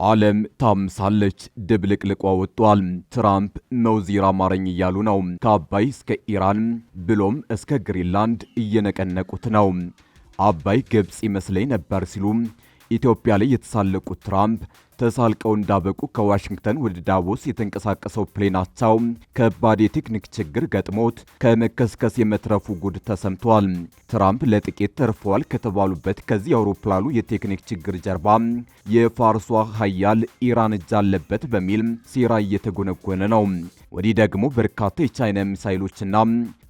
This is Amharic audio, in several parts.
ዓለም ታምሳለች፣ ድብልቅልቋ ወጥቷል። ትራምፕ መውዚር አማረኝ እያሉ ነው። ከአባይ እስከ ኢራን ብሎም እስከ ግሪንላንድ እየነቀነቁት ነው። አባይ ግብጽ ይመስለኝ ነበር ሲሉ ኢትዮጵያ ላይ የተሳለቁት ትራምፕ ተሳልቀው እንዳበቁ ከዋሽንግተን ወደ ዳቮስ የተንቀሳቀሰው ፕሌናቸው ከባድ የቴክኒክ ችግር ገጥሞት ከመከስከስ የመትረፉ ጉድ ተሰምቷል። ትራምፕ ለጥቂት ተርፈዋል ከተባሉበት ከዚህ አውሮፕላኑ የቴክኒክ ችግር ጀርባ የፋርሷ ሀያል ኢራን እጅ አለበት በሚል ሴራ እየተጎነጎነ ነው። ወዲህ ደግሞ በርካታ የቻይና ሚሳይሎችና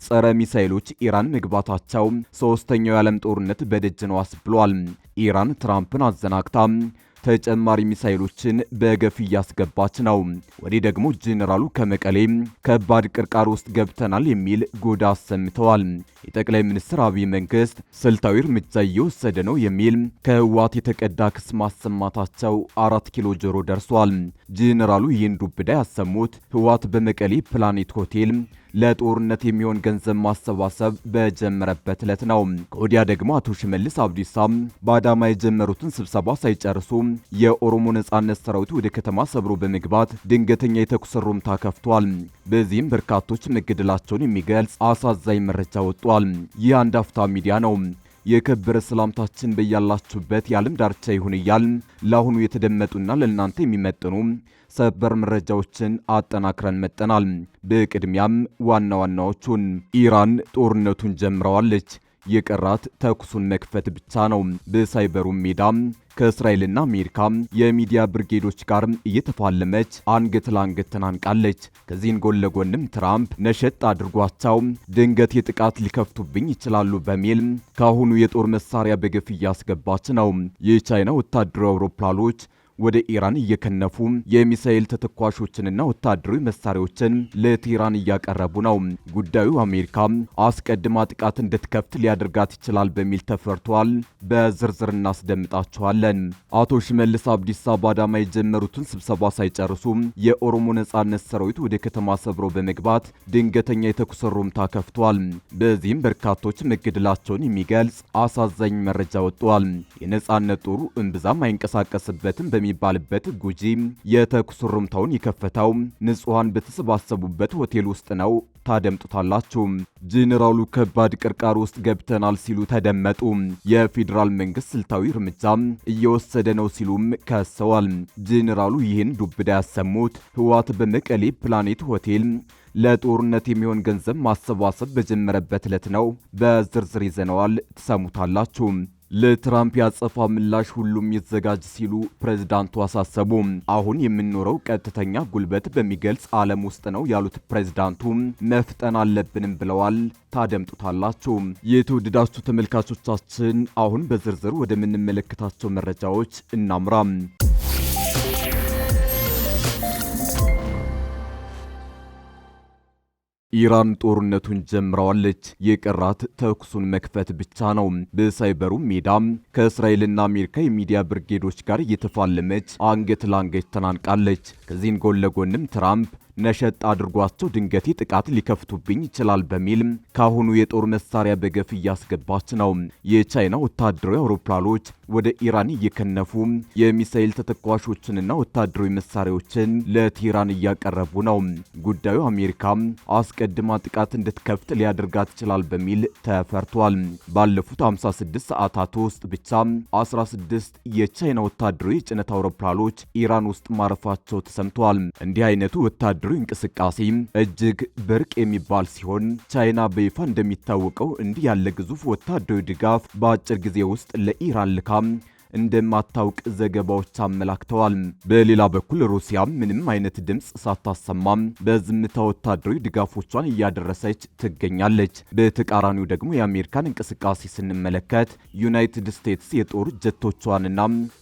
ጸረ ሚሳይሎች ኢራን መግባታቸው ሶስተኛው የዓለም ጦርነት በደጅ ነው አስብሏል። ኢራን ትራምፕን አዘናግታ ተጨማሪ ሚሳይሎችን በገፍ እያስገባች ነው። ወዲህ ደግሞ ጄኔራሉ ከመቀሌ ከባድ ቅርቃር ውስጥ ገብተናል የሚል ጉድ አሰምተዋል። የጠቅላይ ሚኒስትር አብይ መንግስት ስልታዊ እርምጃ እየወሰደ ነው የሚል ከህወሓት የተቀዳ ክስ ማሰማታቸው 4 ኪሎ ጆሮ ደርሷል። ጄኔራሉ ይህን ዱብዳ ያሰሙት ህወሓት በመቀሌ ፕላኔት ሆቴል ለጦርነት የሚሆን ገንዘብ ማሰባሰብ በጀመረበት ዕለት ነው። ከወዲያ ደግሞ አቶ ሽመልስ አብዲሳ በአዳማ የጀመሩትን ስብሰባ ሳይጨርሱ የኦሮሞ ነጻነት ሰራዊት ወደ ከተማ ሰብሮ በመግባት ድንገተኛ የተኩስ ሩምታ ከፍቷል። በዚህም በርካቶች መገደላቸውን የሚገልጽ አሳዛኝ መረጃ ወጥቷል። ይህ አንድ አፍታ ሚዲያ ነው። የከበረ ሰላምታችን በያላችሁበት የዓለም ዳርቻ ይሁን እያል ለአሁኑ የተደመጡና ለእናንተ የሚመጥኑ ሰበር መረጃዎችን አጠናክረን መጠናል። በቅድሚያም ዋና ዋናዎቹን ኢራን ጦርነቱን ጀምረዋለች። የቀራት ተኩሱን መክፈት ብቻ ነው። በሳይበሩ ሜዳ ከእስራኤልና አሜሪካ የሚዲያ ብርጌዶች ጋር እየተፋለመች አንገት ለአንገት ተናንቃለች። ከዚህን ጎን ለጎንም ትራምፕ ነሸጥ አድርጓቸው ድንገት የጥቃት ሊከፍቱብኝ ይችላሉ በሚል ካሁኑ የጦር መሳሪያ በገፍ እያስገባች ነው። የቻይና ወታደራዊ አውሮፕላኖች ወደ ኢራን እየከነፉ የሚሳኤል ተተኳሾችንና ወታደራዊ መሳሪያዎችን ለቴህራን እያቀረቡ ነው። ጉዳዩ አሜሪካ አስቀድማ ጥቃት እንድትከፍት ሊያደርጋት ይችላል በሚል ተፈርቷል። በዝርዝር እናስደምጣቸዋለን። አቶ ሽመልስ አብዲሳ በአዳማ የጀመሩትን ስብሰባ ሳይጨርሱ የኦሮሞ ነጻነት ሰራዊት ወደ ከተማ ሰብሮ በመግባት ድንገተኛ የተኩስ ሩምታ ከፍቷል። በዚህም በርካቶች መገደላቸውን የሚገልጽ አሳዛኝ መረጃ ወጥቷል። የነጻነት ጦሩ እምብዛም አይንቀሳቀስበትም በሚባልበት ጉጂ የተኩስ ሩምታውን የከፈተው ንጹሃን በተሰባሰቡበት ሆቴል ውስጥ ነው። ታደምጡታላችሁ። ጄኔራሉ ከባድ ቅርቃር ውስጥ ገብተናል ሲሉ ተደመጡ። የፌዴራል መንግስት ስልታዊ እርምጃ እየወሰደ ነው ሲሉም ከሰዋል። ጄኔራሉ ይህን ዱብዳ ያሰሙት ህወሓት በመቀሌ ፕላኔት ሆቴል ለጦርነት የሚሆን ገንዘብ ማሰባሰብ በጀመረበት ዕለት ነው። በዝርዝር ይዘነዋል፣ ትሰሙታላችሁ። ለትራምፕ ያጸፋ ምላሽ ሁሉም ይዘጋጅ ሲሉ ፕሬዝዳንቱ አሳሰቡ። አሁን የምንኖረው ቀጥተኛ ጉልበት በሚገልጽ ዓለም ውስጥ ነው ያሉት ፕሬዝዳንቱ መፍጠን አለብንም ብለዋል። ታደምጡታላችሁ። የተወደዳችሁ ተመልካቾቻችን አሁን በዝርዝር ወደምንመለከታቸው መረጃዎች እናምራ። ኢራን ጦርነቱን ጀምረዋለች። የቀራት ተኩሱን መክፈት ብቻ ነው። በሳይበሩ ሜዳ ከእስራኤልና አሜሪካ የሚዲያ ብርጌዶች ጋር እየተፋለመች አንገት ለአንገት ተናንቃለች። ከዚህን ጎን ለጎንም ትራምፕ ነሸጥ አድርጓቸው ድንገቴ ጥቃት ሊከፍቱብኝ ይችላል በሚል ካሁኑ የጦር መሳሪያ በገፍ እያስገባች ነው። የቻይና ወታደራዊ አውሮፕላኖች ወደ ኢራን እየከነፉ የሚሳኤል ተተኳሾችንና ወታደራዊ መሳሪያዎችን ለቴህራን እያቀረቡ ነው። ጉዳዩ አሜሪካ አስቀድማ ጥቃት እንድትከፍት ሊያደርጋት ይችላል በሚል ተፈርቷል። ባለፉት 56 ሰዓታት ውስጥ ብቻ 16 የቻይና ወታደራዊ የጭነት አውሮፕላኖች ኢራን ውስጥ ማረፋቸው ተሰምቷል። እንዲህ አይነቱ ወታደራዊ እንቅስቃሴ እጅግ ብርቅ የሚባል ሲሆን ቻይና በይፋ እንደሚታወቀው እንዲህ ያለ ግዙፍ ወታደራዊ ድጋፍ በአጭር ጊዜ ውስጥ ለኢራን ልካ እንደማታውቅ ዘገባዎች አመላክተዋል። በሌላ በኩል ሩሲያ ምንም አይነት ድምጽ ሳታሰማም በዝምታ ወታደራዊ ድጋፎቿን እያደረሰች ትገኛለች። በተቃራኒው ደግሞ የአሜሪካን እንቅስቃሴ ስንመለከት ዩናይትድ ስቴትስ የጦር ጀቶቿንና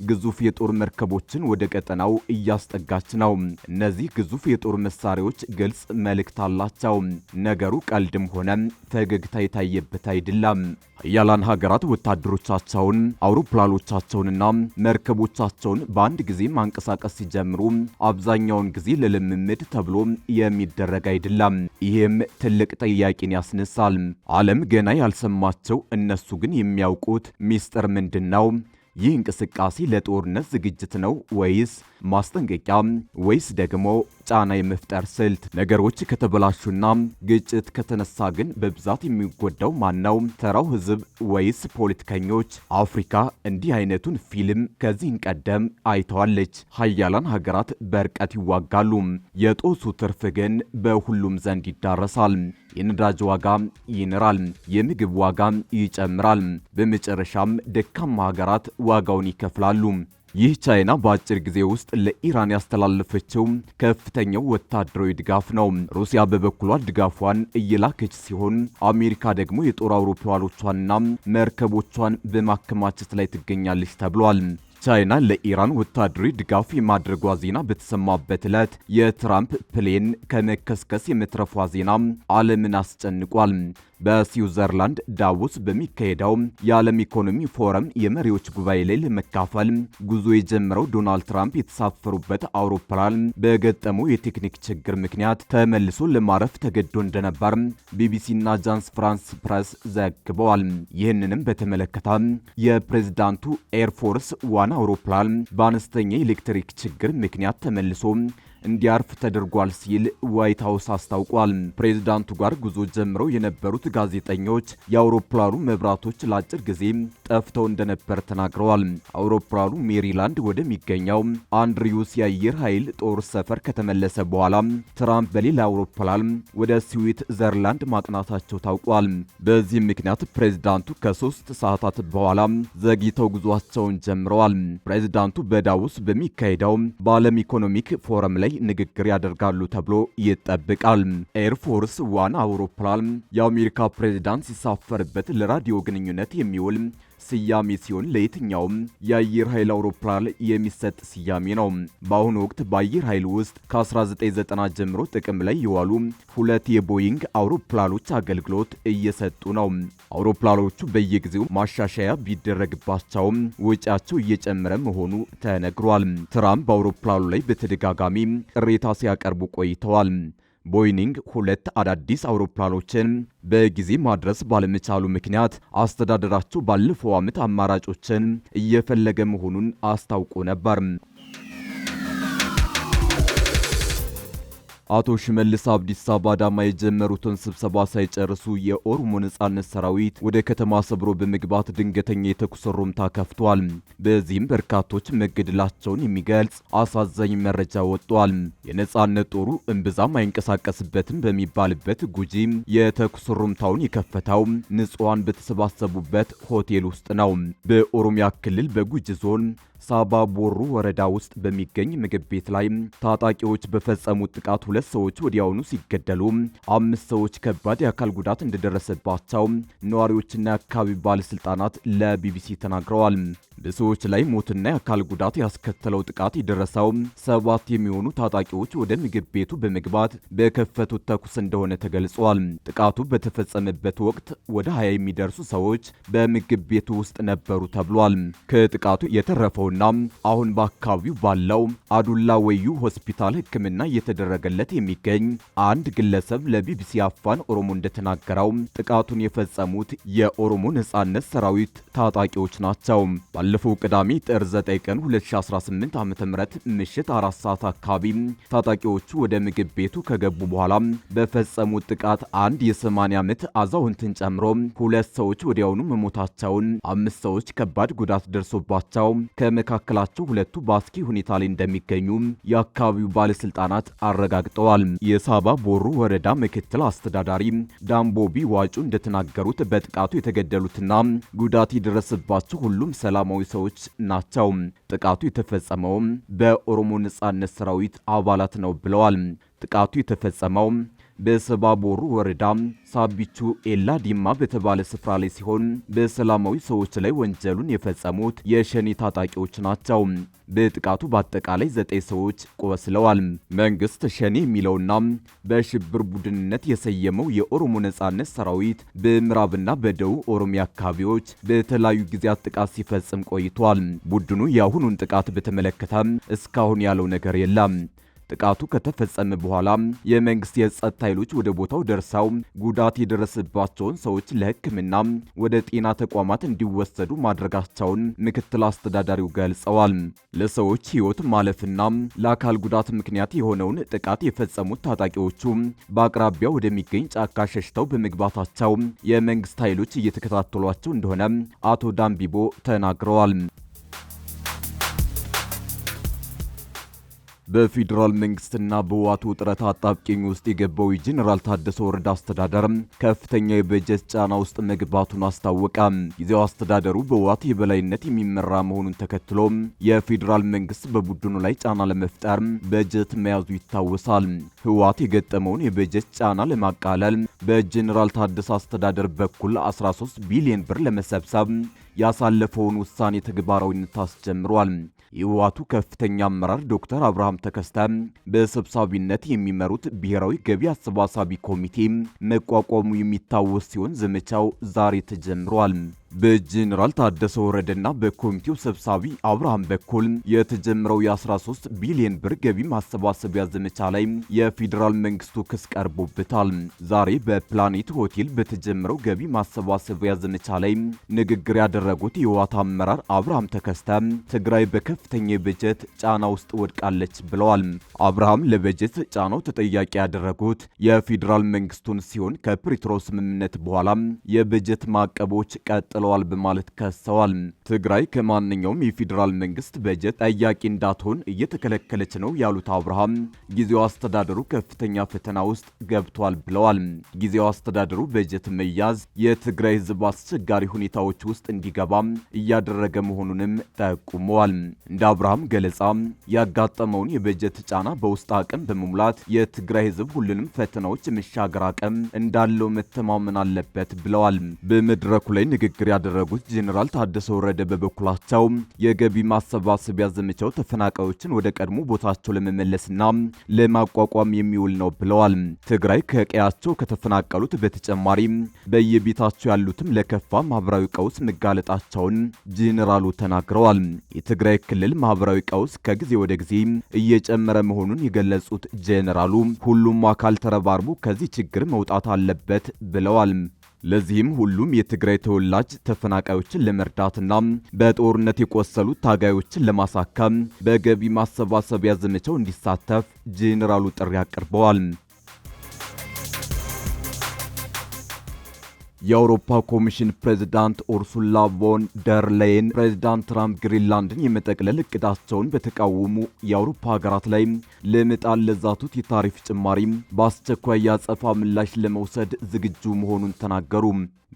ግዙፍ የጦር መርከቦችን ወደ ቀጠናው እያስጠጋች ነው። እነዚህ ግዙፍ የጦር መሳሪያዎች ግልጽ መልእክት አላቸው። ነገሩ ቀልድም ሆነ ፈገግታ የታየበት አይደለም። ሀያላን ሀገራት ወታደሮቻቸውን አውሮፕላኖቻቸውንና መርከቦቻቸውን በአንድ ጊዜ ማንቀሳቀስ ሲጀምሩ አብዛኛውን ጊዜ ለልምምድ ተብሎ የሚደረግ አይደለም። ይህም ትልቅ ጥያቄን ያስነሳል። ዓለም ገና ያልሰማቸው እነሱ ግን የሚያውቁት ሚስጥር ምንድነው? ይህ እንቅስቃሴ ለጦርነት ዝግጅት ነው ወይስ ማስጠንቀቂያ ወይስ ደግሞ ጫና የመፍጠር ስልት? ነገሮች ከተበላሹና ግጭት ከተነሳ ግን በብዛት የሚጎዳው ማነው? ተራው ህዝብ ወይስ ፖለቲከኞች? አፍሪካ እንዲህ አይነቱን ፊልም ከዚህ ቀደም አይተዋለች። ሀያላን ሀገራት በርቀት ይዋጋሉ፣ የጦሱ ትርፍ ግን በሁሉም ዘንድ ይዳረሳል። የነዳጅ ዋጋ ይንራል፣ የምግብ ዋጋ ይጨምራል። በመጨረሻም ደካማ ሀገራት ዋጋውን ይከፍላሉ። ይህ ቻይና በአጭር ጊዜ ውስጥ ለኢራን ያስተላለፈችው ከፍተኛው ወታደራዊ ድጋፍ ነው። ሩሲያ በበኩሏ ድጋፏን እየላከች ሲሆን አሜሪካ ደግሞ የጦር አውሮፕላኖቿንና መርከቦቿን በማከማቸት ላይ ትገኛለች ተብሏል። ቻይና ለኢራን ወታደራዊ ድጋፍ የማድረጓ ዜና በተሰማበት ዕለት የትራምፕ ፕሌን ከመከስከስ የመትረፏ ዜና ዓለምን አስጨንቋል። በስዊዘርላንድ ዳቮስ በሚካሄደው የዓለም ኢኮኖሚ ፎረም የመሪዎች ጉባኤ ላይ ለመካፈል ጉዞ የጀመረው ዶናልድ ትራምፕ የተሳፈሩበት አውሮፕላን በገጠመው የቴክኒክ ችግር ምክንያት ተመልሶ ለማረፍ ተገዶ እንደነበር ቢቢሲና አጃንስ ፍራንስ ፕሬስ ዘግበዋል። ይህንንም በተመለከተ የፕሬዝዳንቱ ኤርፎርስ ዋና አውሮፕላን በአነስተኛ የኤሌክትሪክ ችግር ምክንያት ተመልሶ እንዲያርፍ ተደርጓል ሲል ዋይት ሃውስ አስታውቋል። ፕሬዝዳንቱ ጋር ጉዞ ጀምረው የነበሩት ጋዜጠኞች የአውሮፕላኑ መብራቶች ለአጭር ጊዜ ጠፍተው እንደነበር ተናግረዋል። አውሮፕላኑ ሜሪላንድ ወደሚገኘው አንድሪውስ የአየር ኃይል ጦር ሰፈር ከተመለሰ በኋላ ትራምፕ በሌላ አውሮፕላን ወደ ስዊትዘርላንድ ማቅናታቸው ታውቋል። በዚህም ምክንያት ፕሬዝዳንቱ ከ3 ሰዓታት በኋላ ዘግይተው ጉዟቸውን ጀምረዋል። ፕሬዝዳንቱ በዳቮስ በሚካሄደው በዓለም ኢኮኖሚክ ፎረም ላይ ንግግር ያደርጋሉ ተብሎ ይጠበቃል። ኤርፎርስ ዋን አውሮፕላን የአሜሪካ ፕሬዝዳንት ሲሳፈርበት ለራዲዮ ግንኙነት የሚውል ስያሜ ሲሆን ለየትኛውም የአየር ኃይል አውሮፕላን የሚሰጥ ስያሜ ነው። በአሁኑ ወቅት በአየር ኃይል ውስጥ ከ1990 ጀምሮ ጥቅም ላይ የዋሉ 2 የቦይንግ አውሮፕላኖች አገልግሎት እየሰጡ ነው። አውሮፕላኖቹ በየጊዜው ማሻሻያ ቢደረግባቸውም ወጪያቸው እየጨመረ መሆኑ ተነግሯል። ትራምፕ በአውሮፕላኑ ላይ በተደጋጋሚ ቅሬታ ሲያቀርቡ ቆይተዋል። ቦይንግ 2 አዳዲስ አውሮፕላኖችን በጊዜ ማድረስ ባለመቻሉ ምክንያት አስተዳደራቸው ባለፈው ዓመት አማራጮችን እየፈለገ መሆኑን አስታውቆ ነበር። አቶ ሽመልስ አብዲሳ ባዳማ የጀመሩትን ስብሰባ ሳይጨርሱ የኦሮሞ ነጻነት ሰራዊት ወደ ከተማ ሰብሮ በመግባት ድንገተኛ የተኩስ ሩምታ ከፍቷል። በዚህም በርካቶች መገደላቸውን የሚገልጽ አሳዛኝ መረጃ ወጥቷል። የነጻነት ጦሩ እምብዛም አይንቀሳቀስበትም በሚባልበት ጉጂ የተኩስ ሩምታውን የከፈተው ንጹሃን በተሰባሰቡበት ሆቴል ውስጥ ነው። በኦሮሚያ ክልል በጉጂ ዞን ሳባ ቦሩ ወረዳ ውስጥ በሚገኝ ምግብ ቤት ላይ ታጣቂዎች በፈጸሙት ጥቃት 2 ሰዎች ወዲያውኑ ሲገደሉ 5 ሰዎች ከባድ የአካል ጉዳት እንደደረሰባቸው ነዋሪዎችና የአካባቢ ባለስልጣናት ለቢቢሲ ተናግረዋል። በሰዎች ላይ ሞትና የአካል ጉዳት ያስከተለው ጥቃት የደረሰው 7 የሚሆኑ ታጣቂዎች ወደ ምግብ ቤቱ በመግባት በከፈቱት ተኩስ እንደሆነ ተገልጿል። ጥቃቱ በተፈጸመበት ወቅት ወደ 20 የሚደርሱ ሰዎች በምግብ ቤቱ ውስጥ ነበሩ ተብሏል። ከጥቃቱ የተረፈውና አሁን በአካባቢው ባለው አዱላ ወዩ ሆስፒታል ሕክምና እየተደረገለት የሚገኝ አንድ ግለሰብ ለቢቢሲ አፋን ኦሮሞ እንደተናገረው ጥቃቱን የፈጸሙት የኦሮሞ ነጻነት ሰራዊት ታጣቂዎች ናቸው። ባለፈው ቅዳሜ ጥር 9 ቀን 2018 ዓ.ም ምሽት 4 ሰዓት አካባቢ ታጣቂዎቹ ወደ ምግብ ቤቱ ከገቡ በኋላ በፈጸሙት ጥቃት አንድ የ80 ዓመት አዛውንትን ጨምሮ 2 ሰዎች ወዲያውኑ መሞታቸውን፣ 5 ሰዎች ከባድ ጉዳት ደርሶባቸው ከመካከላቸው 2ቱ በአስኪ ሁኔታ ላይ እንደሚገኙ የአካባቢው ባለስልጣናት አረጋግጠዋል። የሳባ ቦሩ ወረዳ ምክትል አስተዳዳሪ ዳምቦቢ ዋጩ እንደተናገሩት በጥቃቱ የተገደሉትና ጉዳት የደረሰባቸው ሁሉም ሰላማዊ ሰዎች ናቸው። ጥቃቱ የተፈጸመው በኦሮሞ ነጻነት ሰራዊት አባላት ነው ብለዋል። ጥቃቱ የተፈጸመው በሰባ ቦሩ ወረዳ ሳቢቹ ኤላ ዲማ በተባለ ስፍራ ላይ ሲሆን በሰላማዊ ሰዎች ላይ ወንጀሉን የፈጸሙት የሸኔ ታጣቂዎች ናቸው። በጥቃቱ በአጠቃላይ 9 ሰዎች ቆስለዋል። መንግስት ሸኔ የሚለውና በሽብር ቡድንነት የሰየመው የኦሮሞ ነጻነት ሰራዊት በምዕራብና በደቡብ ኦሮሚያ አካባቢዎች በተለያዩ ጊዜያት ጥቃት ሲፈጽም ቆይቷል። ቡድኑ የአሁኑን ጥቃት በተመለከተ እስካሁን ያለው ነገር የለም። ጥቃቱ ከተፈጸመ በኋላ የመንግስት የጸጥታ ኃይሎች ወደ ቦታው ደርሰው ጉዳት የደረሰባቸውን ሰዎች ለሕክምና ወደ ጤና ተቋማት እንዲወሰዱ ማድረጋቸውን ምክትል አስተዳዳሪው ገልጸዋል። ለሰዎች ሕይወት ማለፍና ለአካል ጉዳት ምክንያት የሆነውን ጥቃት የፈጸሙት ታጣቂዎቹ በአቅራቢያው ወደሚገኝ ጫካ ሸሽተው በመግባታቸው የመንግስት ኃይሎች እየተከታተሏቸው እንደሆነ አቶ ዳምቢቦ ተናግረዋል። በፌዴራል መንግስትና በህወሓቱ ውጥረት አጣብቂኝ ውስጥ የገባው የጄኔራል ታደሰ ወረደ አስተዳደር ከፍተኛ የበጀት ጫና ውስጥ መግባቱን አስታወቀ። ጊዜው አስተዳደሩ በህወሓት የበላይነት የሚመራ መሆኑን ተከትሎ የፌዴራል መንግስት በቡድኑ ላይ ጫና ለመፍጠር በጀት መያዙ ይታወሳል። ህወሓት የገጠመውን የበጀት ጫና ለማቃለል በጄኔራል ታደሰ አስተዳደር በኩል 13 ቢሊዮን ብር ለመሰብሰብ ያሳለፈውን ውሳኔ ተግባራዊነት አስጀምሯል። የህወሓቱ ከፍተኛ አመራር ዶክተር አብርሃም ተከስተ በሰብሳቢነት የሚመሩት ብሔራዊ ገቢ አሰባሳቢ ኮሚቴ መቋቋሙ የሚታወስ ሲሆን ዘመቻው ዛሬ ተጀምሯል። በጄኔራል ታደሰ ወረደና በኮሚቴው ሰብሳቢ አብርሃም በኩል የተጀመረው የ13 ቢሊዮን ብር ገቢ ማሰባሰቢያ ዘመቻ ላይ የፌዴራል መንግስቱ ክስ ቀርቦበታል። ዛሬ በፕላኔት ሆቴል በተጀመረው ገቢ ማሰባሰቢያ ዘመቻ ላይ ንግግር ያደረጉት የህወሓት አመራር አብርሃም ተከስተ ትግራይ በከፍተኛ የበጀት ጫና ውስጥ ወድቃለች ብለዋል። አብርሃም ለበጀት ጫናው ተጠያቂ ያደረጉት የፌዴራል መንግስቱን ሲሆን ከፕሪቶሪያው ስምምነት በኋላ የበጀት ማዕቀቦች ቀጥለዋል በማለት ከሰዋል። ትግራይ ከማንኛውም የፌዴራል መንግስት በጀት ጠያቂ እንዳትሆን እየተከለከለች ነው ያሉት አብርሃም ጊዜው አስተዳደሩ ከፍተኛ ፈተና ውስጥ ገብቷል ብለዋል። ጊዜው አስተዳደሩ በጀት መያዝ የትግራይ ህዝብ አስቸጋሪ ሁኔታዎች ውስጥ እንዲገባ እያደረገ መሆኑንም ጠቁመዋል። እንደ አብርሃም ገለጻ ያጋጠመውን የበጀት ጫና በውስጥ አቅም በመሙላት የትግራይ ህዝብ ሁሉንም ፈተናዎች የመሻገር አቅም እንዳለው መተማመን አለበት ብለዋል። በመድረኩ ላይ ንግግር ያደረጉት ጄኔራል ታደሰ ወረደ በበኩላቸው የገቢ ማሰባሰቢያ ዘመቻው ተፈናቃዮችን ወደ ቀድሞ ቦታቸው ለመመለስና ለማቋቋም የሚውል ነው ብለዋል። ትግራይ ከቀያቸው ከተፈናቀሉት በተጨማሪ በየቤታቸው ያሉትም ለከፋ ማህበራዊ ቀውስ መጋለጣቸውን ጄኔራሉ ተናግረዋል። የትግራይ ክልል ማህበራዊ ቀውስ ከጊዜ ወደ ጊዜ እየጨመረ መሆኑን የገለጹት ጄኔራሉ ሁሉም አካል ተረባርቦ ከዚህ ችግር መውጣት አለበት ብለዋል። ለዚህም ሁሉም የትግራይ ተወላጅ ተፈናቃዮችን ለመርዳትና በጦርነት የቆሰሉ ታጋዮችን ለማሳከም በገቢ ማሰባሰቢያ ዘመቻው እንዲሳተፍ ጄኔራሉ ጥሪ አቅርበዋል። የአውሮፓ ኮሚሽን ፕሬዝዳንት ኡርሱላ ቮን ደር ላየን ፕሬዝዳንት ትራምፕ ግሪንላንድን የመጠቅለል እቅዳቸውን በተቃወሙ የአውሮፓ ሀገራት ላይ ለመጣል ለዛቱት የታሪፍ ጭማሪ በአስቸኳይ ያጸፋ ምላሽ ለመውሰድ ዝግጁ መሆኑን ተናገሩ።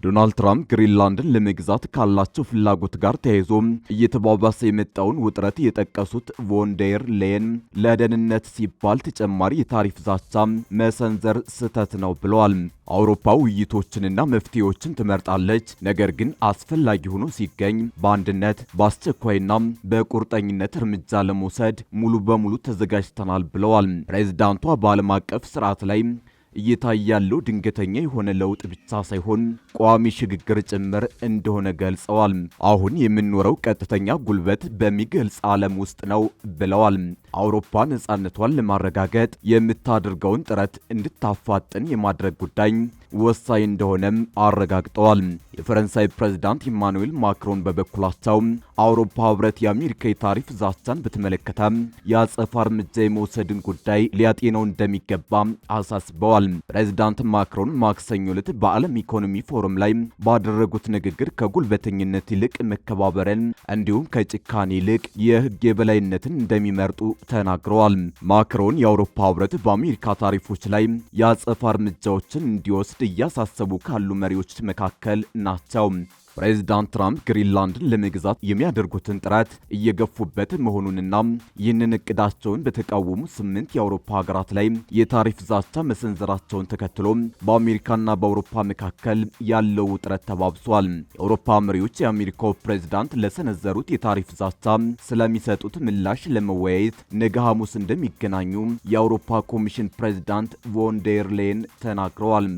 ዶናልድ ትራምፕ ግሪንላንድን ለመግዛት ካላቸው ፍላጎት ጋር ተያይዞ እየተባባሰ የመጣውን ውጥረት የጠቀሱት ቮን ደር ላየን ለደህንነት ሲባል ተጨማሪ የታሪፍ ዛቻ መሰንዘር ስህተት ነው ብለዋል። አውሮፓ ውይይቶችንና መፍትሄዎችን ትመርጣለች፣ ነገር ግን አስፈላጊ ሆኖ ሲገኝ በአንድነት በአስቸኳይና በቁርጠኝነት እርምጃ ለመውሰድ ሙሉ በሙሉ ተዘጋጅተናል ብለዋል። ፕሬዝዳንቷ በዓለም አቀፍ ስርዓት ላይ እየታየ ያለው ድንገተኛ የሆነ ለውጥ ብቻ ሳይሆን ቋሚ ሽግግር ጭምር እንደሆነ ገልጸዋል። አሁን የምንኖረው ቀጥተኛ ጉልበት በሚገልጽ ዓለም ውስጥ ነው ብለዋል። አውሮፓ ነጻነቷን ለማረጋገጥ የምታደርገውን ጥረት እንድታፋጥን የማድረግ ጉዳይ ወሳኝ እንደሆነም አረጋግጠዋል። የፈረንሳይ ፕሬዝዳንት ኢማኑኤል ማክሮን በበኩላቸው አውሮፓ ህብረት የአሜሪካ የታሪፍ ዛቻን በተመለከተ የአጸፋ እርምጃ የመውሰድን ጉዳይ ሊያጤነው እንደሚገባ አሳስበዋል። ፕሬዝዳንት ማክሮን ማክሰኞ ዕለት በዓለም ኢኮኖሚ ፎረም ላይ ባደረጉት ንግግር ከጉልበተኝነት ይልቅ መከባበርን እንዲሁም ከጭካኔ ይልቅ የህግ የበላይነትን እንደሚመርጡ ተናግረዋል። ማክሮን የአውሮፓ ህብረት በአሜሪካ ታሪፎች ላይ የአጸፋ እርምጃዎችን እንዲወስድ እያሳሰቡ ካሉ መሪዎች መካከል ናቸው። ፕሬዝዳንት ትራምፕ ግሪንላንድን ለመግዛት የሚያደርጉትን ጥረት እየገፉበት መሆኑንና ይህንን እቅዳቸውን በተቃወሙ 8 የአውሮፓ ሀገራት ላይ የታሪፍ ዛቻ መሰንዘራቸውን ተከትሎ በአሜሪካና በአውሮፓ መካከል ያለው ውጥረት ተባብሷል። የአውሮፓ መሪዎች የአሜሪካው ፕሬዝዳንት ለሰነዘሩት የታሪፍ ዛቻ ስለሚሰጡት ምላሽ ለመወያየት ነገ ሐሙስ እንደሚገናኙ የአውሮፓ ኮሚሽን ፕሬዝዳንት ቮን ደር ላየን ተናግረዋል።